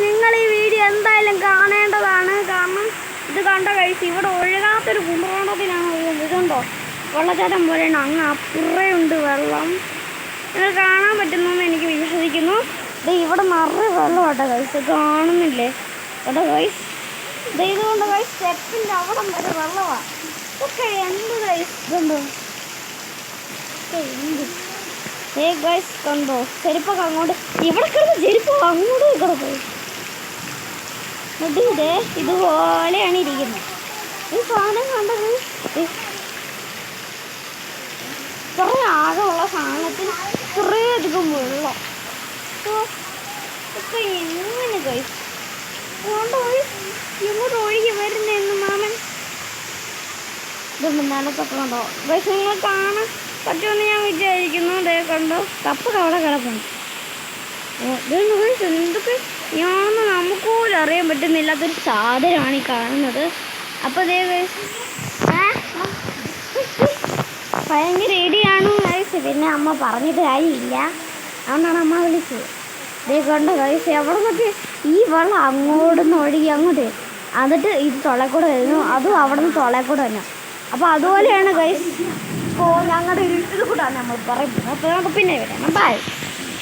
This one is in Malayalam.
നിങ്ങൾ ഈ വീഡിയോ എന്തായാലും കാണേണ്ടതാണ്. കാരണം ഇത് കണ്ട കഴിച്ച് ഇവിടെ ഒഴുകാത്തൊരു കുമ്പളത്തിനാണ് ഇതുണ്ടോ വെള്ളച്ചാട്ടം പോലെയാണ്. അങ്ങ് അപ്പുറയുണ്ട് വെള്ളം. നിങ്ങൾ കാണാൻ പറ്റുന്നെന്ന് എനിക്ക് വിശ്വസിക്കുന്നു. ഇത് ഇവിടെ നിറയെ വെള്ളമാട്ടോ കഴിച്ച് കാണുന്നില്ലേ കേട്ടോ കഴിച്ച്. ഇതുകൊണ്ട് കഴിച്ച് സ്റ്റെപ്പിൻ്റെ അവിടെ വരെ വെള്ളമാണ്. ഇതൊക്കെ എന്ത് കഴിച്ച് ഇതുണ്ടോ എന്ത് ഗൈസ് കണ്ടോ ചെരുപ്പൊക്കെ അങ്ങോട്ട് ഇവിടെ കിടന്ന് ചെരുപ്പ് അങ്ങോട്ട് കിടക്കും. എന്നിട്ട് ഇതേ ഇതുപോലെയാണ് ഇരിക്കുന്നത്. ഈ സാധനം കണ്ടത് ഇത്ര ആഴമുള്ള സാധനത്തിന് ഇത്രയധികം വെള്ളം ഒക്കെ എങ്ങനെ ഗൈസ് അതുകൊണ്ട് ഇങ്ങോട്ട് ഒഴുകി വരുന്നെന്ന് മാമൻ. ഇതൊന്നും നിലത്തൊക്കെ കണ്ടോ ഗൈസ് നിങ്ങൾ കാണാൻ പറ്റുമെന്ന് ഞാൻ വിചാരിക്കുന്നു. അതേ കണ്ടോ കപ്പൊക്കെ അവിടെ കിടക്കുന്നു. എന്തൊക്കെ ഞാനൊന്ന് നമുക്ക് പോലും അറിയാൻ പറ്റുന്നില്ലാത്തൊരു സാധനമാണ് ഈ കാണുന്നത്. അപ്പോൾ അതേ ഭയങ്കര ഇടിയാണ് കഴിച്ച്. പിന്നെ അമ്മ പറഞ്ഞിട്ട് കാര്യമില്ല, അതുകൊണ്ടാണ് അമ്മ വിളിച്ചത്. ഇതേ കണ്ടോ കഴിച്ച് എവിടെ നിന്നൊക്കെ ഈ വെള്ളം അങ്ങോട്ടൊന്ന് ഒഴുകി അങ്ങോട്ട് എന്നിട്ട് ഇത് തൊളക്കൂടെ വരുന്നു, അതും അവിടെ നിന്ന് തൊളക്കൂടെ തന്നെ. അപ്പോൾ അതുപോലെയാണ് കഴിച്ച്. അപ്പോൾ ഞങ്ങളുടെ ഒരു ഇത് കൂടാണ് നമ്മൾ പറയുന്നത്. അപ്പോൾ നമുക്ക് പിന്നെ വരാം. ബൈ.